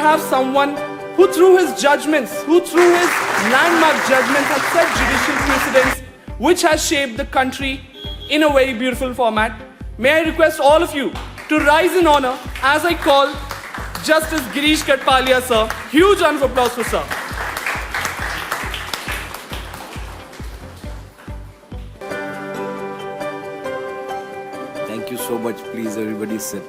have someone who through his judgments, who through his landmark judgments has set judicial precedents which has shaped the country in a very beautiful format. May I request all of you to rise in honor as I call Justice Girish Katpalia, sir. Huge round of applause for sir. Thank you so much. Please, everybody sit.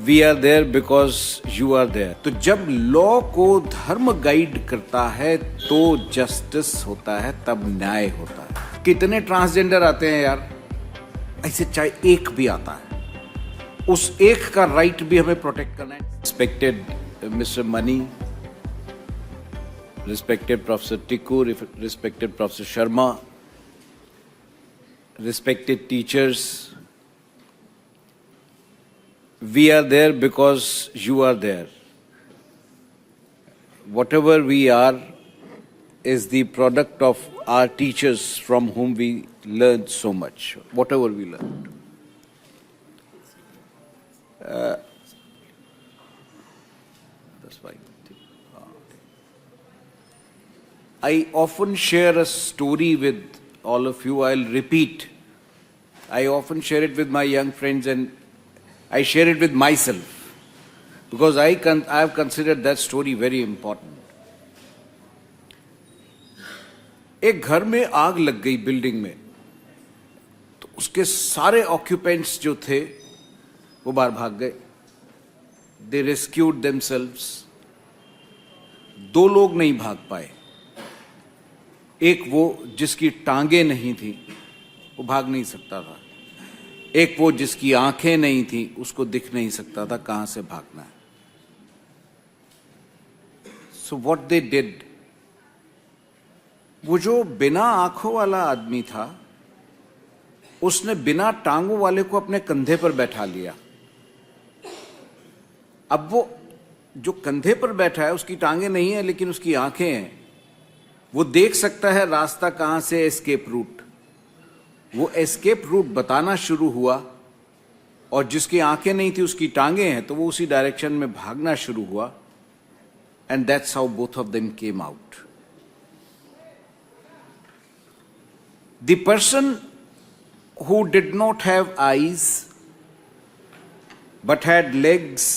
We are there because you are there. तो जब law को धर्म guide करता है तो justice होता है, तब न्याय होता है. कितने ट्रांसजेंडर आते हैं यार, ऐसे चाहे एक भी आता है, उस एक का राइट भी हमें प्रोटेक्ट करना है. Respected mister money, respected professor Tikku, respected professor Sharma, respected teachers, we are there because you are there. Whatever we are is the product of our teachers from whom we learned so much, whatever we learned. That's fine. I often share a story with all of you. I'll repeat. I often share it with my young friends and I share it with myself because I have considered that story very important. एक घर में आग लग गई building में, तो उसके सारे ऑक्यूपेंट्स जो थे वो बाहर भाग गए. They rescued themselves. दो लोग नहीं भाग पाए. एक वो जिसकी टांगे नहीं थी, वो भाग नहीं सकता था. एक वो जिसकी आंखें नहीं थी, उसको दिख नहीं सकता था कहां से भागना है. सो व्हाट दे डिड, वो जो बिना आंखों वाला आदमी था, उसने बिना टांगों वाले को अपने कंधे पर बैठा लिया. अब वो जो कंधे पर बैठा है, उसकी टांगे नहीं है लेकिन उसकी आंखें हैं. वो देख सकता है रास्ता कहां से, एस्केप रूट. वो एस्केप रूट बताना शुरू हुआ और जिसकी आंखें नहीं थी उसकी टांगे हैं, तो वो उसी डायरेक्शन में भागना शुरू हुआ. And that's how both of them came out. The person who did not have eyes but had legs,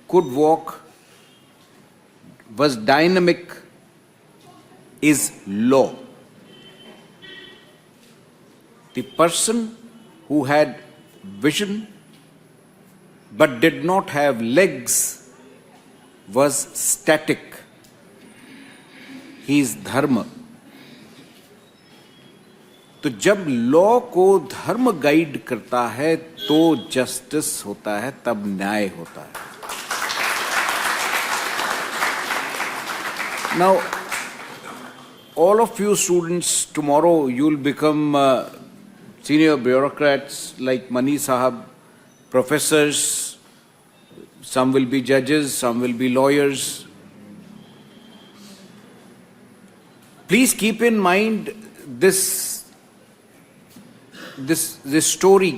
could walk, was dynamic, is law. The person who had vision but did not have legs was static. He is dharma. तो जब law को धर्म guide करता है तो justice होता है, तब न्याय होता है. Now, all of you students, tomorrow you'll become senior bureaucrats like Mani Sahab, professors, some will be judges, some will be lawyers. Please keep in mind this story.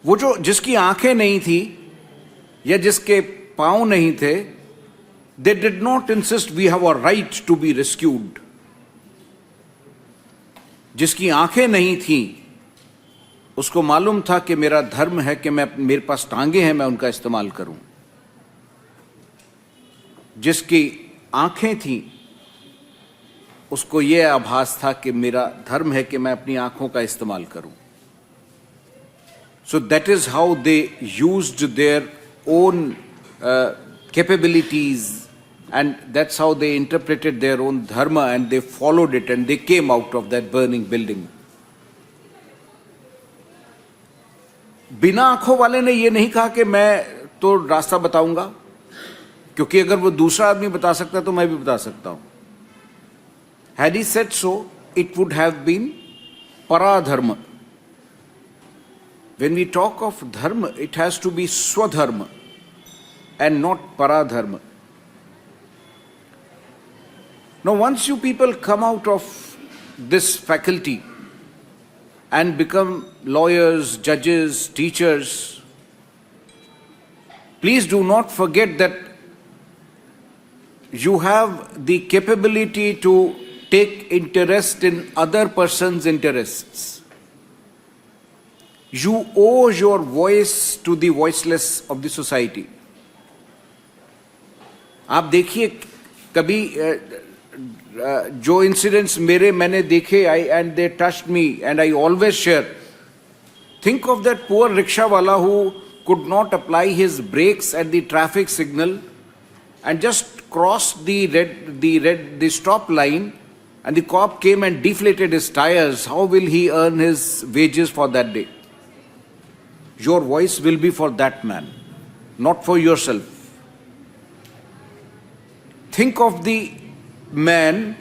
वो जो जिसकी आंखें नहीं थी या जिसके पांव नहीं थे, they did not insist we have a right to be rescued. जिसकी आंखें नहीं थी उसको मालूम था कि मेरा धर्म है कि मेरे पास टांगे हैं, मैं उनका इस्तेमाल करूं. जिसकी आंखें थी उसको यह आभास था कि मेरा धर्म है कि मैं अपनी आंखों का इस्तेमाल करूं. So that is how they used their own capabilities, and that's how they interpreted their own dharma, and they followed it and they came out of that burning building. बिना आंखों वाले ने ये नहीं कहा कि मैं तो रास्ता बताऊंगा, क्योंकि अगर वो दूसरा आदमी बता सकता है तो मैं भी बता सकता हूं. Had he said so, it would have been paradharma. When we talk of dharma, it has to be swadharma and not paradharma. Now, once you people come out of this faculty and become lawyers, judges, teachers, please do not forget that you have the capability to take interest in other person's interests. You owe your voice to the voiceless of the society. आप देखिए कभी जो incidents मैंने देखे and they touched me and I always share. Think of that poor rickshaw wala who could not apply his brakes at the traffic signal and just crossed the stop line, and the cop came and deflated his tires. How will he earn his wages for that day? Your voice will be for that man, not for yourself. Think of the man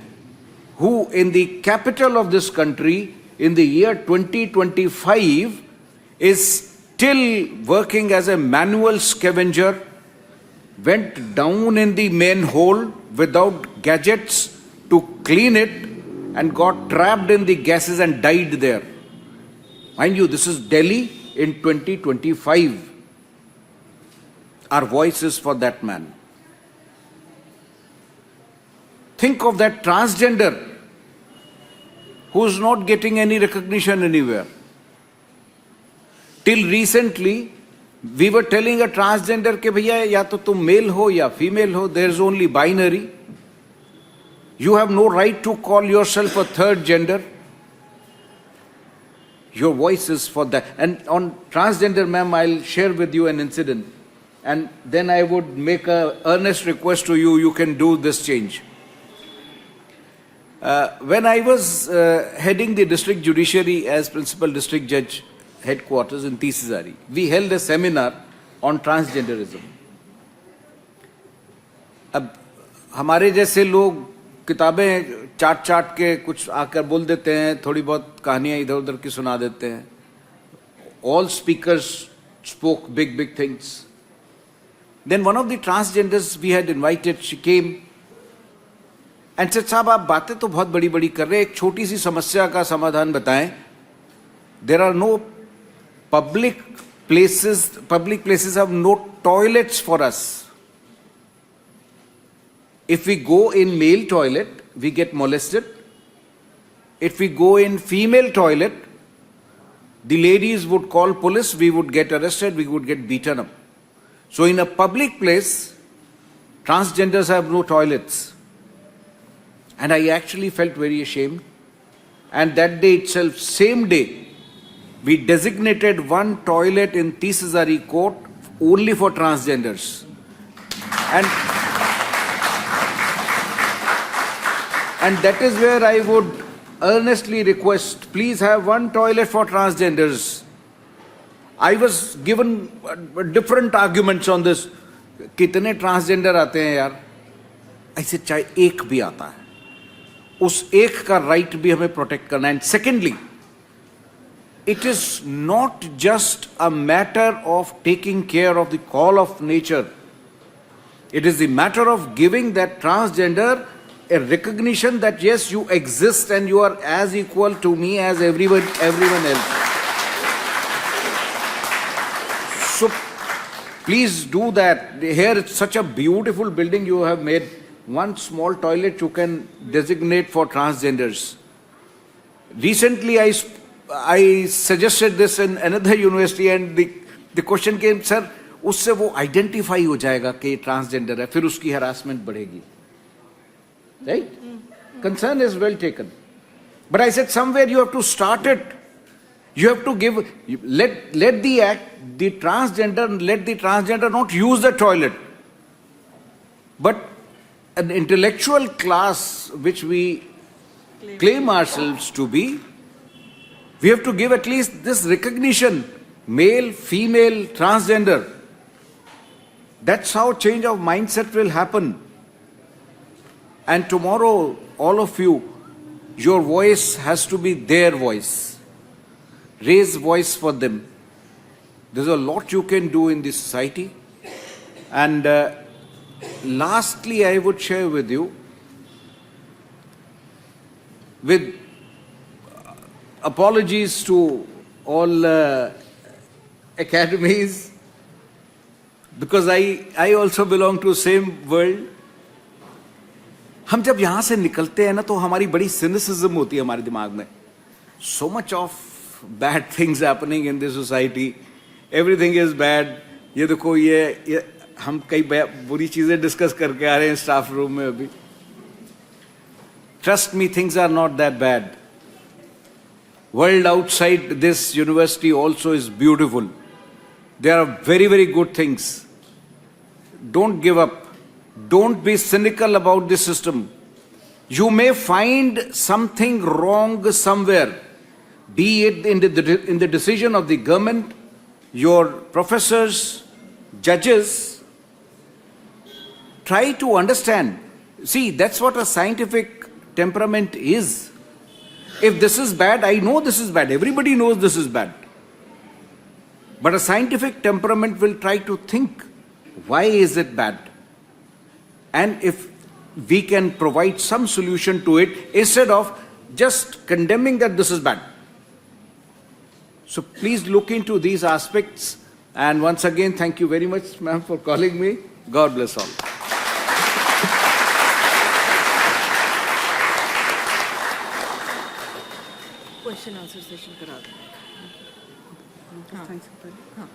who in the capital of this country in the year 2025 is still working as a manual scavenger, went down in the manhole without gadgets to clean it and got trapped in the gases and died there. Mind you, this is Delhi in 2025. Our voice is for that man. Think of that transgender who is not getting any recognition anywhere. Till recently, we were telling a transgender कि भैया या तो तुम mail हो या female हो, there is only binary. You have no right to call yourself a third gender. Your voice is for that. And on transgender, ma'am, I'll share with you an incident. And then I would make an earnest request to you, you can do this change. When I was heading the district judiciary as principal district judge headquarters in Tisizari, we held a seminar on transgenderism. अब हमारे जैसे लोग किताबें चाट के कुछ आकर बोल देते हैं, थोड़ी बहुत कहानियां इधर उधर की सुना देते हैं. All speakers spoke big things. Then one of the transgenders we had invited, she came and said, साहब आप बातें तो बहुत बड़ी कर रहे हैं, एक छोटी सी समस्या का समाधान बताएं. There are no public places have no toilets for us. If we go in male toilet, we get molested. If we go in female toilet, the ladies would call police, we would get arrested, we would get beaten up. So in a public place, transgenders have no toilets. And I actually felt very ashamed. And that day itself, same day, we designated one toilet in Tisizari court only for transgenders. And that is where I would earnestly request, please have one toilet for transgenders. I was given different arguments on this. कितने transgender आते हैं यार? ऐसे चाहे एक भी आता है, उस एक का right भी हमें protect करना है. And secondly, it is not just a matter of taking care of the call of nature. It is the matter of giving that transgender a recognition that yes, you exist and you are as equal to me as everyone else. So please do that. Here it's such a beautiful building you have made. One small toilet you can designate for transgenders. Recently I suggested this in another university and the question came, sir, उससे वो identify हो जाएगा कि transgender है, फिर उसकी harassment बढ़ेगी. Right? Concern is well taken. But I said somewhere you have to start it. You have to give, let the transgender not use the toilet. But an intellectual class which we claim ourselves to be, we have to give at least this recognition, male, female, transgender. That's how change of mindset will happen. And tomorrow, all of you, your voice has to be their voice. Raise voice for them. There's a lot you can do in this society. And lastly, I would share with you, with apologies to all academies, because I also belong to same world. हम जब यहां से निकलते हैं ना तो हमारी बड़ी cynicism होती है हमारे दिमाग में. So much of bad things happening in this society. Everything is bad. ये देखो ये हम कई बुरी चीजें डिस्कस करके आ रहे हैं स्टाफ रूम में अभी. Trust me, things are not that bad. World outside this university also is beautiful. There are very, very good things. Don't give up. Don't be cynical about the system. You may find something wrong somewhere, be it in the decision of the government, your professors, judges. Try to understand. See, that's what a scientific temperament is. If this is bad, I know this is bad. Everybody knows this is bad. But a scientific temperament will try to think, why is it bad? And if we can provide some solution to it, instead of just condemning that this is bad. So please look into these aspects. And once again, thank you very much, ma'am, for calling me. God bless all. Question answer session करा दें. हाँ. हाँ.